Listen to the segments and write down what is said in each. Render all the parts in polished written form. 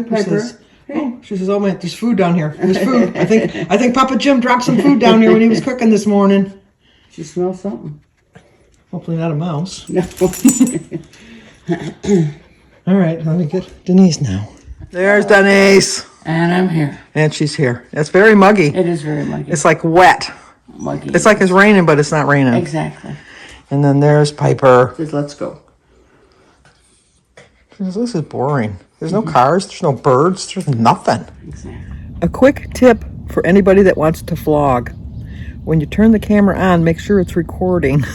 Piper says, oh, she says, oh man, there's food down here. There's food. I think Papa Jim dropped some food down here when he was cooking this morning. She smells something. Hopefully not a mouse. No. All right, let me get Denise now. There's Denise. And I'm here. And she's here. It's very muggy. It is very muggy. It's like wet. Muggy. It's like it's raining, but it's not raining. Exactly. And then there's Piper. Says, let's go. She says, this is boring. There's no cars. There's no birds. There's nothing. Exactly. A quick tip for anybody that wants to vlog. When you turn the camera on, make sure it's recording.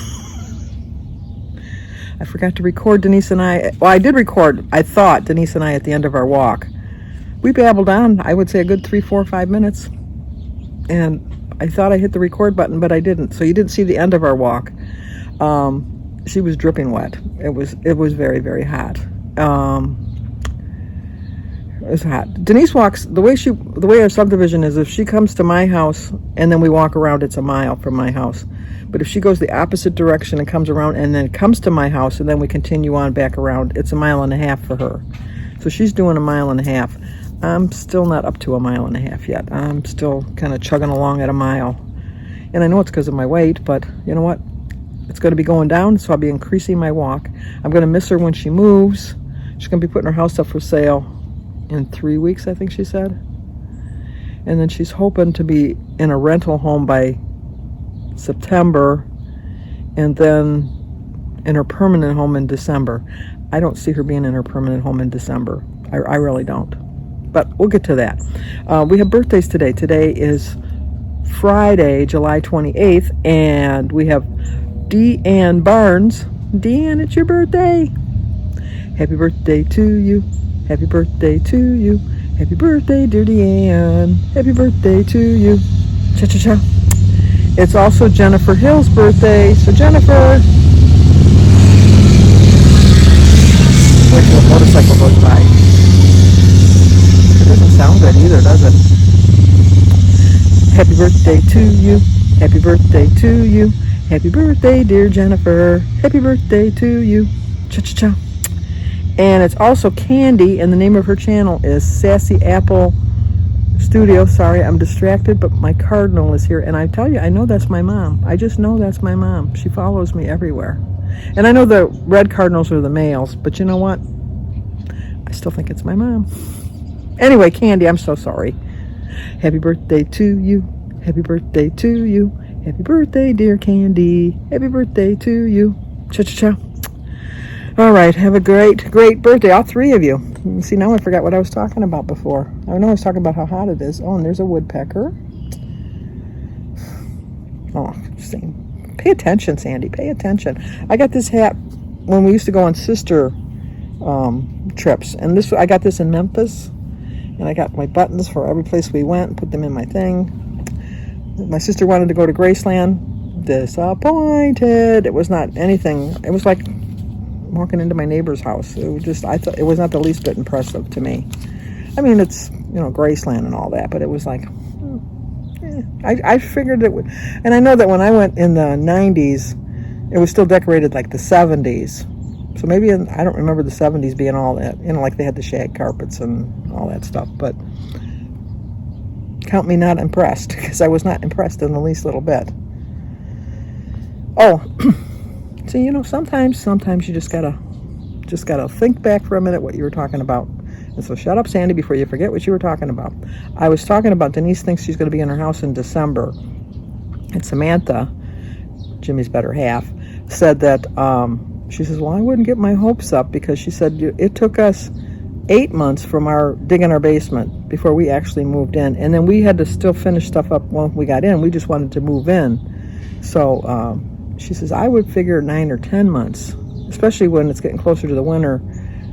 I forgot to record Denise and I. Well, I did record, I thought, Denise and I at the end of our walk. We babbled on, I would say a good 3, 4, 5 minutes. And I thought I hit the record button, but I didn't. So you didn't see the end of our walk. She was dripping wet. It was very, very hot. It was hot. Denise walks, the way our subdivision is, if she comes to my house and then we walk around, it's a mile from my house. But if she goes the opposite direction and comes around and then comes to my house and then we continue on back around, it's 1.5 miles for her. So she's doing 1.5 miles. I'm still not up to 1.5 miles yet. I'm still kind of chugging along at 1 mile. And I know it's because of my weight, but you know what? It's going to be going down, so I'll be increasing my walk. I'm going to miss her when she moves. She's going to be putting her house up for sale in 3 weeks, I think she said. And then she's hoping to be in a rental home by September, and then in her permanent home in December. I don't see her being in her permanent home in December. I really don't. But we'll get to that. We have birthdays today. Today is Friday, July 28th, and we have Deanne Barnes. Deanne, it's your birthday. Happy birthday to you. Happy birthday to you. Happy birthday, dear Deanne. Happy birthday to you. Cha-cha-cha. It's also Jennifer Hill's birthday. So Jennifer. Wait till a motorcycle goes by. It doesn't sound good either, does it? Happy birthday to you. Happy birthday to you. Happy birthday, dear Jennifer. Happy birthday to you. Cha-cha-cha. And it's also Candy, and the name of her channel is Sassy Apple Studio. Sorry, I'm distracted, but my cardinal is here. And I tell you, I know that's my mom. I just know that's my mom. She follows me everywhere. And I know the red cardinals are the males, but you know what? I still think it's my mom. Anyway, Candy, I'm so sorry. Happy birthday to you. Happy birthday to you. Happy birthday, dear Candy. Happy birthday to you. Cha-cha-cha. All right, have a great, great birthday, all 3 of you. See, now I forgot what I was talking about before. I know I was talking about how hot it is. Oh, and there's a woodpecker. Oh, interesting. Pay attention, Sandy. Pay attention. I got this hat when we used to go on sister trips. And I got this in Memphis. And I got my buttons for every place we went and put them in my thing. My sister wanted to go to Graceland. Disappointed. It was not anything. It was like walking into my neighbor's house. It was just, I thought it was not the least bit impressive to me. I mean, it's, Graceland and all that, but it was like, I figured it would. And I know that when I went in the 90s, it was still decorated like the 70s. So maybe, I don't remember the 70s being all that, like they had the shag carpets and all that stuff, but count me not impressed, because I was not impressed in the least little bit. Oh, so, sometimes you just gotta think back for a minute what you were talking about. And so shut up, Sandy, before you forget what you were talking about. I was talking about Denise thinks she's going to be in her house in December. And Samantha, Jimmy's better half, said that, she says, well, I wouldn't get my hopes up, because she said it took us 8 months from our digging our basement before we actually moved in. And then we had to still finish stuff up when we got in. We just wanted to move in. So she says, I would figure 9 or 10 months, especially when it's getting closer to the winter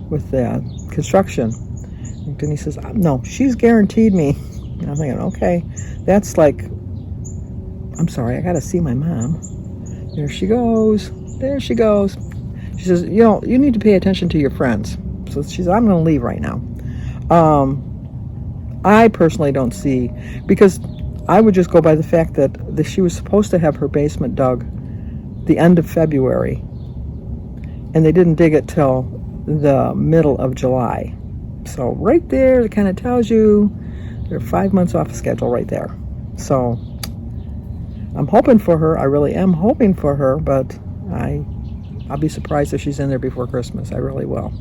with the construction. And Denise says, no, she's guaranteed me. And I'm thinking, okay, that's like, I'm sorry, I got to see my mom. There she goes. There she goes. She says, you need to pay attention to your friends. So she says, I'm going to leave right now. I personally don't see, because I would just go by the fact that she was supposed to have her basement dug the end of February, and they didn't dig it till the middle of July. So right there, it kind of tells you they're 5 months off schedule right there. So I'm hoping for her. I really am hoping for her, but I'll be surprised if she's in there before Christmas. I really will.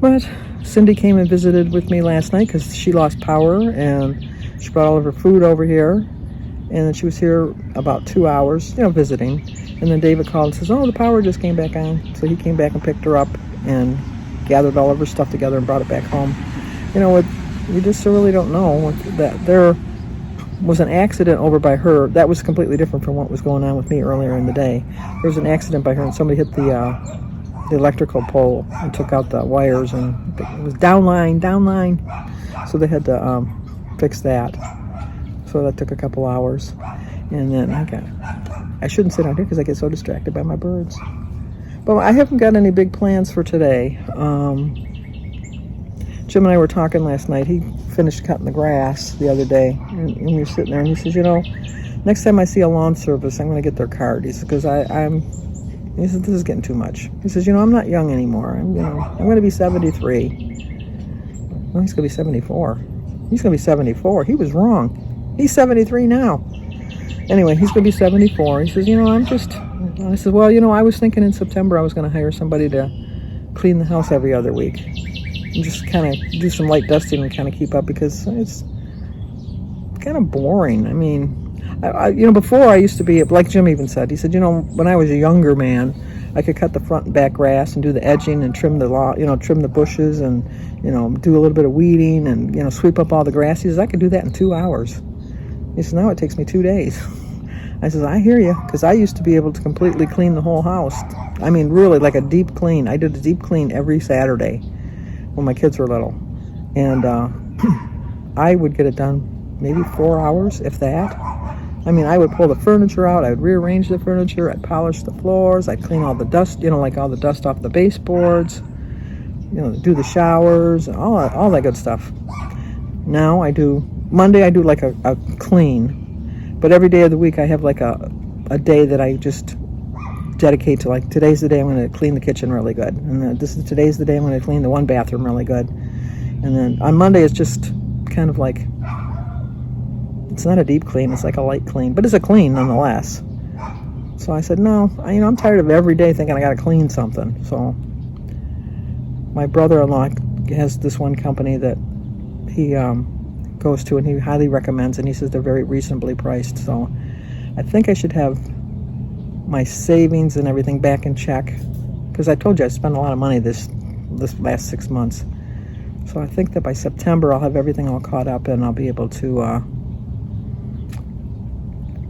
But Cindy came and visited with me last night because she lost power, and she brought all of her food over here. And then she was here about 2 hours, visiting. And then David called and says, oh, the power just came back on. So he came back and picked her up and gathered all of her stuff together and brought it back home. We just really don't know that there was an accident over by her. That was completely different from what was going on with me earlier in the day. There was an accident by her, and somebody hit the electrical pole and took out the wires, and it was downline. So they had to fix that. So that took a couple hours. And then I shouldn't sit out here because I get so distracted by my birds. But I haven't got any big plans for today. Jim and I were talking last night. He finished cutting the grass the other day, and we were sitting there, and he says, next time I see a lawn service, I'm going to get their card. He said, because he said, this is getting too much. He says, I'm not young anymore. I'm going to be 73. Well, he's going to be 74. He's going to be 74. He was wrong. He's 73 now. Anyway, he's going to be 74. He says, I said, well, I was thinking in September I was going to hire somebody to clean the house every other week. And just kind of do some light dusting and kind of keep up, because it's kind of boring. I mean, before I used to be, like Jim even said, he said, when I was a younger man, I could cut the front and back grass and do the edging and trim the trim the bushes and, do a little bit of weeding and, sweep up all the grass. He says, I could do that in 2 hours. He says, now it takes me 2 days. I says, I hear you, because I used to be able to completely clean the whole house. I mean, really, like a deep clean. I did a deep clean every Saturday when my kids were little. And I would get it done maybe 4 hours, if that. I mean, I would pull the furniture out, I would rearrange the furniture, I'd polish the floors, I'd clean all the dust, like all the dust off the baseboards, do the showers, all that good stuff. Now Monday I do like a clean, but every day of the week I have like a day that I just dedicate to, like, today's the day I'm going to clean the kitchen really good, and then today's the day I'm going to clean the one bathroom really good, and then on Monday it's just kind of like, it's not a deep clean, it's like a light clean, but it's a clean nonetheless. So I said, no, I'm tired of every day thinking I got to clean something. So my brother-in-law has this one company that he goes to, and he highly recommends, and he says they're very reasonably priced. So I think I should have my savings and everything back in check, because I told you I spent a lot of money this last 6 months. So I think that by September I'll have everything all caught up, and I'll be able to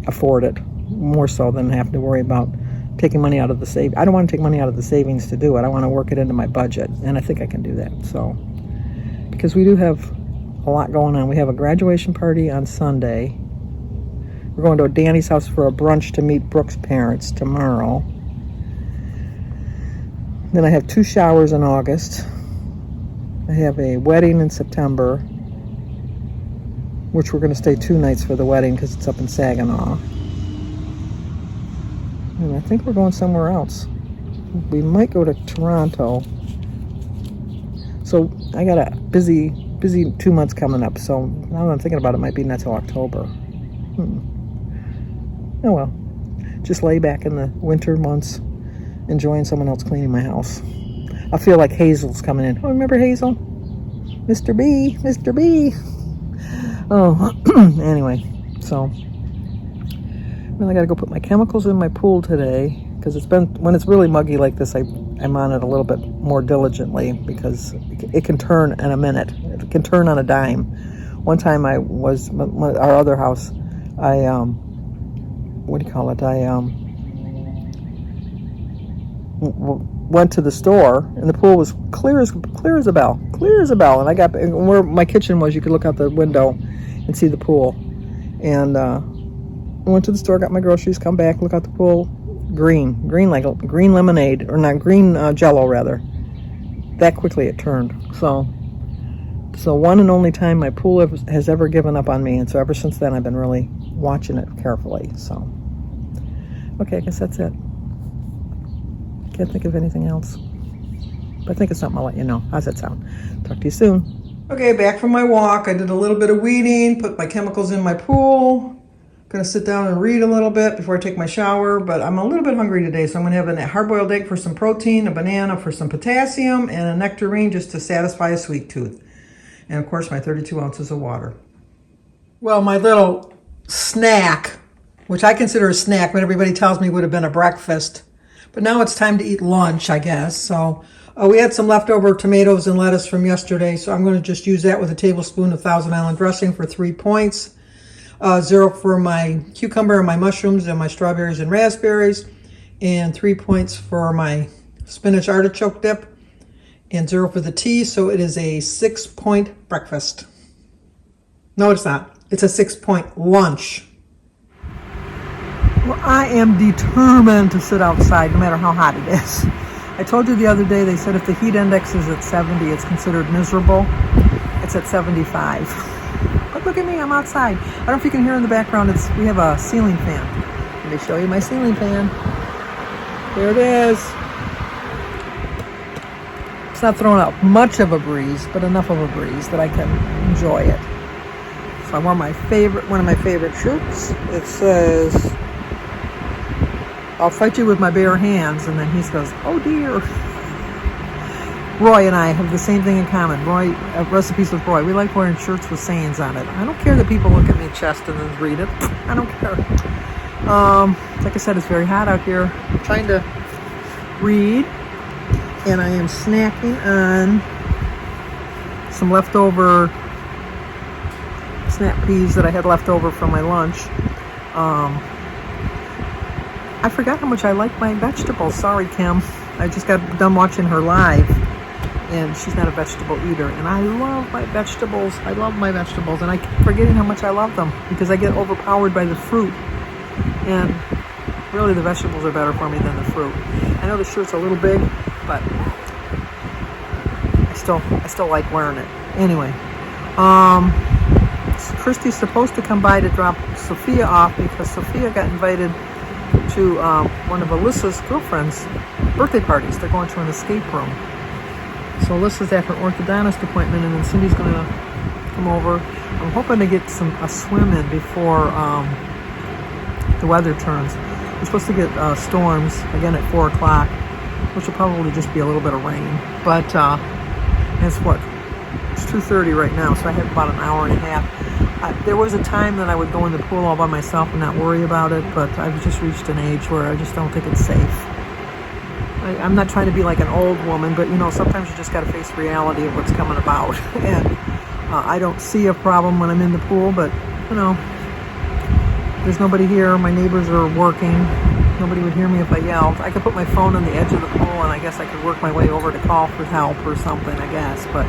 afford it more so than having to worry about taking money out of the savings. I don't want to take money out of the savings to do it. I want to work it into my budget, and I think I can do that. So, because we do have a lot going on. We have a graduation party on Sunday. We're going to Danny's house for a brunch to meet Brooke's parents tomorrow. Then I have 2 showers in August. I have a wedding in September, which we're going to stay 2 nights for the wedding because it's up in Saginaw. And I think we're going somewhere else. We might go to Toronto. So I got a busy 2 months coming up. So now that I'm thinking about it, it might be not till October. Oh well. Just lay back in the winter months, enjoying someone else cleaning my house. I feel like Hazel's coming in. Oh, remember Hazel? Mr. B. Oh, anyway, so well, I gotta go put my chemicals in my pool today, because when it's really muggy like this, I'm on it a little bit more diligently, because it can turn in a minute. It can turn on a dime. One time our other house, went to the store, and the pool was clear as a bell, and where my kitchen was, you could look out the window and see the pool. And I went to the store, got my groceries, come back, look out the pool, green like green lemonade, or not, green Jello rather. That quickly it turned. So one and only time my pool has ever given up on me, and so ever since then I've been really watching it carefully. So okay, I guess that's it. Can't think of anything else. But I think it's something I'll let you know. How's that sound? Talk to you soon. Okay, back from my walk. I did a little bit of weeding, put my chemicals in my pool. Gonna sit down and read a little bit before I take my shower, but I'm a little bit hungry today, so I'm gonna have a hard-boiled egg for some protein, a banana for some potassium, and a nectarine just to satisfy a sweet tooth. And of course, my 32 ounces of water. Well, my little snack, which I consider a snack, but everybody tells me would have been a breakfast. But now it's time to eat lunch, I guess. So we had some leftover tomatoes and lettuce from yesterday, so I'm going to just use that with a tablespoon of Thousand Island dressing for 3 points. 0 for my cucumber and my mushrooms and my strawberries and raspberries, and 3 points for my spinach artichoke dip, and 0 for the tea. So it is a 6-point breakfast. No, it's not. It's a 6-point lunch. Well, I am determined to sit outside no matter how hot it is. I told you the other day, they said if the heat index is at 70, it's considered miserable. It's at 75. But look at me, I'm outside. I don't know if you can hear in the background, we have a ceiling fan. Let me show you my ceiling fan. There it is. It's not throwing out much of a breeze, but enough of a breeze that I can enjoy it. So I wore one of my favorite shirts. It says, "I'll fight you with my bare hands," and then he goes, "Oh dear." Roy and I have the same thing in common. Roy, Recipes with Roy. We like wearing shirts with sayings on it. I don't care that people look at me chest and then read it. I don't care. Like I said, it's very hot out here. I'm trying to read, and I am snacking on some leftover snap peas that I had left over from my lunch. I forgot how much I like my vegetables. Sorry, Kim. I just got done watching her live, and she's not a vegetable eater. And I love my vegetables. I love my vegetables, and I keep forgetting how much I love them because I get overpowered by the fruit. And really, the vegetables are better for me than the fruit. I know the shirt's a little big, but I still like wearing it. Anyway, Christy's supposed to come by to drop Sophia off because Sophia got invited to one of Alyssa's girlfriend's birthday parties. They're going to an escape room. So Alyssa's at her orthodontist appointment, and then Cindy's going to come over. I'm hoping to get a swim in before the weather turns. We're supposed to get storms again at 4 o'clock, which will probably just be a little bit of rain. But it's 2:30 right now, so I have about an hour and a half. There was a time that I would go in the pool all by myself and not worry about it, but I've just reached an age where I just don't think it's safe. I'm not trying to be like an old woman, but sometimes you just got to face reality of what's coming about. And I don't see a problem when I'm in the pool, but there's nobody here. My neighbors are working. Nobody would hear me if I yelled. I could put my phone on the edge of the pool, and I guess I could work my way over to call for help or something, I guess. But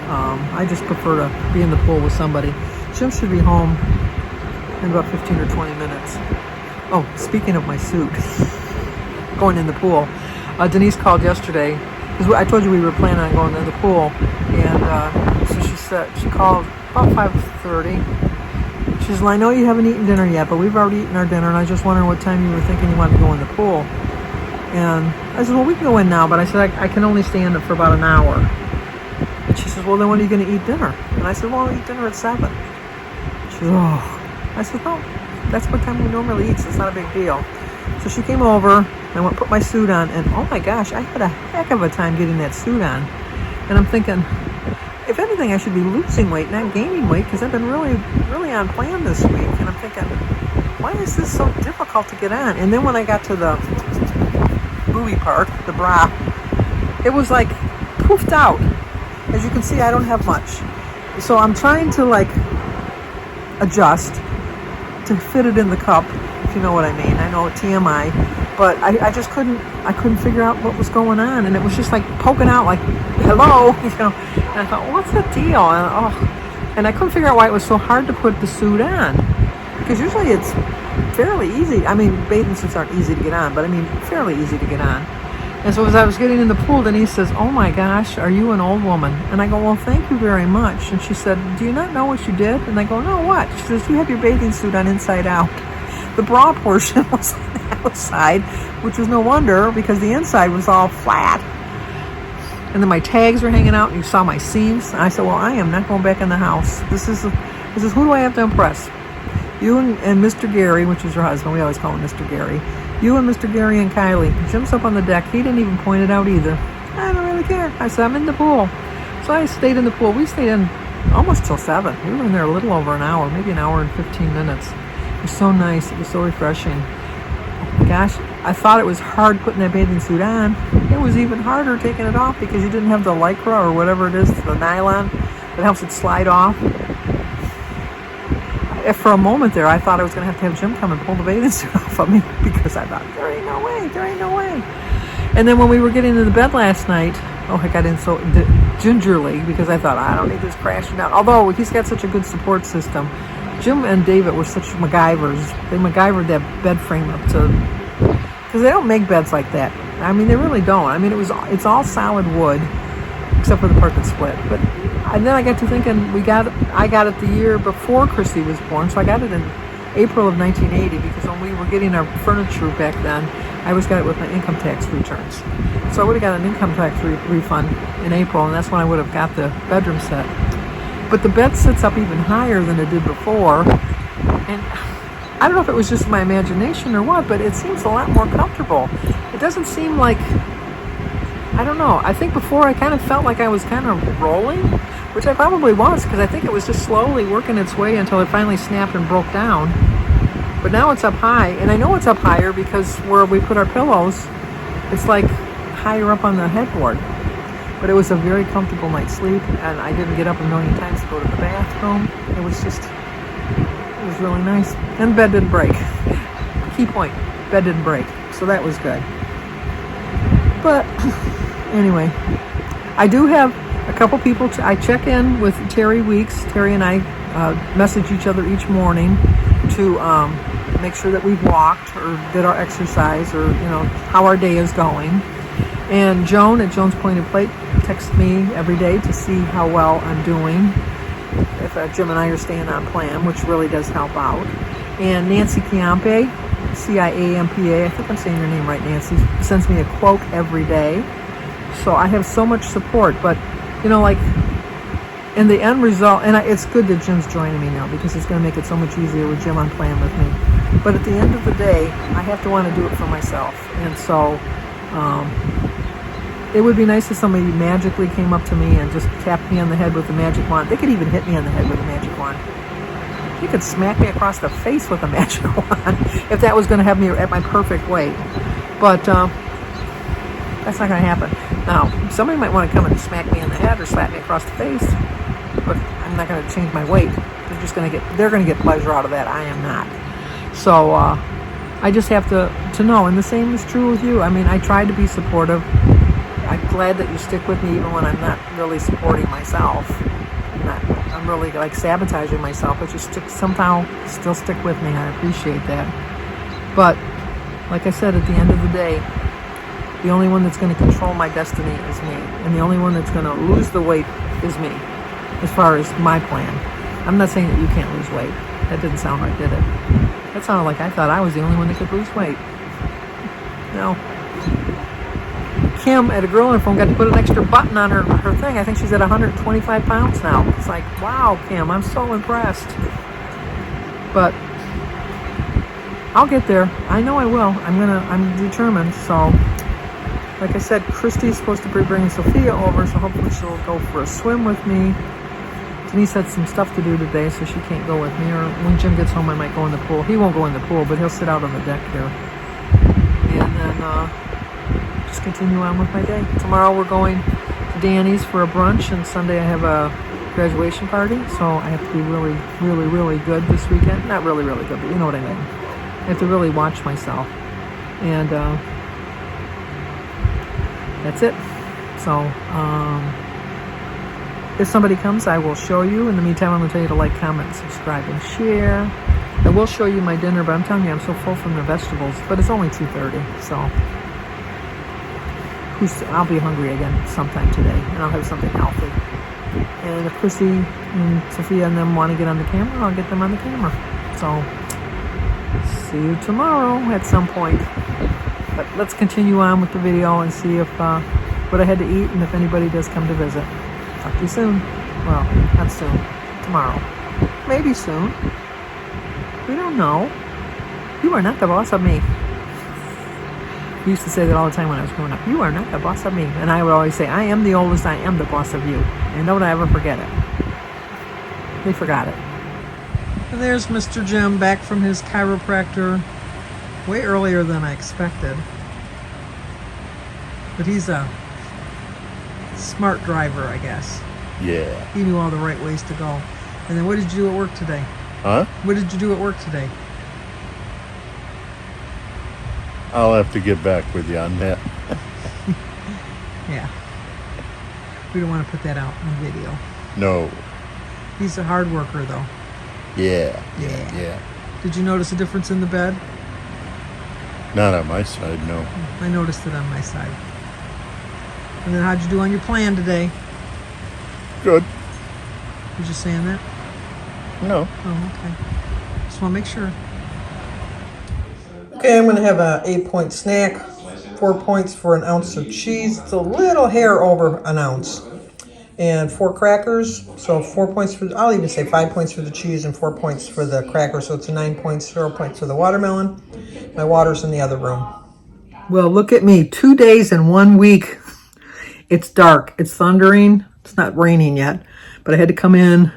I just prefer to be in the pool with somebody. Jim should be home in about 15 or 20 minutes. Oh, speaking of my suit, going in the pool, Denise called yesterday, because I told you we were planning on going to the pool, and so she called about 5:30. She says, "Well, I know you haven't eaten dinner yet, but we've already eaten our dinner, and I was just wondering what time you were thinking you wanted to go in the pool." And I said, "Well, we can go in now," but I said, I can only stay in it for about an hour. And she says, "Well, then when are you going to eat dinner?" And I said, "Well, I'll eat dinner at 7. She says, "Oh." I said, "No, that's what time we normally eat, so it's not a big deal." So she came over, and I put my suit on, and oh my gosh, I had a heck of a time getting that suit on. And I'm thinking, if anything, I should be losing weight, not gaining weight, because I've been really, really on plan this week. And I'm thinking, why is this so difficult to get on? And then when I got to the booby part, the bra, it was like poofed out. As you can see, I don't have much. So I'm trying to adjust to fit it in the cup, if you know what I mean. I know TMI, but I just couldn't figure out what was going on, and it was just like poking out like, hello, and I thought, well, what's the deal? And I couldn't figure out why it was so hard to put the suit on, because usually it's fairly easy. I mean, bathing suits aren't easy to get on, but I mean, fairly easy to get on. And so as I was getting in the pool, Denise says, "Oh my gosh, are you an old woman?" And I go, "Well, thank you very much." And she said, "Do you not know what you did?" And I go, "No, what?" She says, "You have your bathing suit on inside out." The bra portion was on the outside, which was no wonder because the inside was all flat. And then my tags were hanging out, and you saw my seams. I said, well, I am not going back in the house. This is who do I have to impress? You and Mr. Gary, which is your husband. We always call him Mr. Gary. You and Mr. Gary and Kylie. Jim's up on the deck. He didn't even point it out either. I don't really care. I said, I'm in the pool. So I stayed in the pool. We stayed in almost till 7. We were in there a little over an hour, maybe an hour and 15 minutes. It was so nice. It was so refreshing. Gosh, I thought it was hard putting that bathing suit on. It was even harder taking it off because you didn't have the Lycra or whatever it is, the nylon that helps it slide off. For a moment there, I thought I was going to have Jim come and pull the bathing suit off of me because I thought, there ain't no way. And then when we were getting into the bed last night, I got in so gingerly because I thought, I don't need this crashing down. Although he's got such a good support system. Jim and David were such MacGyvers. They MacGyvered that bed frame up to, because they don't make beds like that. I mean, they really don't. I mean, it's all solid wood, except for the part that split. But and then I got to thinking, I got it the year before Christy was born, so I got it in April of 1980 because when we were getting our furniture back then, I always got it with my income tax returns. So I would have got an income tax refund in April, and that's when I would have got the bedroom set. But the bed sits up even higher than it did before, and I don't know if it was just my imagination or what, but it seems a lot more comfortable. It doesn't seem like, I don't know, I think before I kind of felt like I was kind of rolling, which I probably was, because I think it was just slowly working its way until it finally snapped and broke down. But now it's up high, and I know it's up higher because where we put our pillows, it's like higher up on the headboard. But it was a very comfortable night's sleep, and I didn't get up a million times to go to the bathroom. It was really nice. And the bed didn't break. Key point, bed didn't break. So that was good. But anyway, I do have a couple people. I check in with Terry Weeks. Terry and I message each other each morning to make sure that we've walked or did our exercise or, how our day is going. And Joan at Joan's Pointed Plate texts me every day to see how well I'm doing, if Jim and I are staying on plan, which really does help out. And Nancy Ciampa, Ciampa, I think I'm saying your name right, Nancy, sends me a quote every day. So I have so much support, but, in the end result, and it's good that Jim's joining me now because it's going to make it so much easier with Jim on plan with me. But at the end of the day, I have to want to do it for myself. And so it would be nice if somebody magically came up to me and just tapped me on the head with a magic wand. They could even hit me on the head with a magic wand. They could smack me across the face with a magic wand if that was going to have me at my perfect weight. But that's not going to happen. Now, somebody might want to come and smack me in the head or slap me across the face, but I'm not going to change my weight. They're going to get pleasure out of that. I am not. So I just have to know, and the same is true with you. I mean, I try to be supportive. I'm glad that you stick with me even when I'm not really supporting myself. I'm really like sabotaging myself, but you somehow still stick with me. I appreciate that. But like I said, at the end of the day, the only one that's going to control my destiny is me. And the only one that's going to lose the weight is me, as far as my plan. I'm not saying that you can't lose weight. That didn't sound right, did it? That sounded like I thought I was the only one that could lose weight. No. Kim at A Girl in Her Phone got to put an extra button on her thing. I think she's at 125 pounds now. It's like, wow, Kim, I'm so impressed. But I'll get there. I know I will. I'm determined. So, like I said, Christy's supposed to be bringing Sophia over, so hopefully she'll go for a swim with me. Denise had some stuff to do today, so she can't go with me. Or when Jim gets home, I might go in the pool. He won't go in the pool, but he'll sit out on the deck here. And then just continue on with my day. Tomorrow we're going to Danny's for a brunch, and Sunday I have a graduation party, so I have to be really, really, really good this weekend. Not really, really good, but you know what I mean. I have to really watch myself. And that's it. So, if somebody comes, I will show you. In the meantime, I'm going to tell you to like, comment, subscribe, and share. I will show you my dinner, but I'm telling you, I'm so full from the vegetables. But it's only 2:30, so I'll be hungry again sometime today, and I'll have something healthy. And if Chrissy and Sophia and them want to get on the camera, I'll get them on the camera. So, see you tomorrow at some point. But let's continue on with the video and see if what I had to eat, and if anybody does come to visit. Talk to you soon. Well, not soon. Tomorrow. Maybe soon. We don't know. You are not the boss of me. I used to say that all the time when I was growing up. You are not the boss of me. And I would always say, I am the oldest, I am the boss of you. And don't ever forget it. They forgot it. And there's Mr. Jim back from his chiropractor way earlier than I expected. But he's a smart driver, I guess. Yeah. He knew all the right ways to go. And then what did you do at work today? Huh? What did you do at work today? I'll have to get back with you on that. Yeah. We don't want to put that out on video. No. He's a hard worker, though. Yeah. Yeah. Yeah. Did you notice a difference in the bed? Not on my side, no. I noticed it on my side. And then how'd you do on your plan today? Good. Was you saying that? No. Oh, okay. Just want to make sure. Okay, I'm going to have a 8-point snack. 4 points for an ounce of cheese. It's a little hair over an ounce. And 4 crackers. So 4 points for, I'll even say 5 points for the cheese and 4 points for the crackers. So it's a 9 points, 0 points for the watermelon. My water's in the other room. Well, look at me. 2 days and 1 week. It's dark. It's thundering. It's not raining yet. But I had to come in.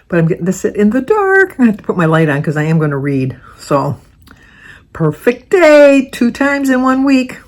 But I'm getting to sit in the dark. I have to put my light on because I am going to read. So, perfect day. 2 times in 1 week.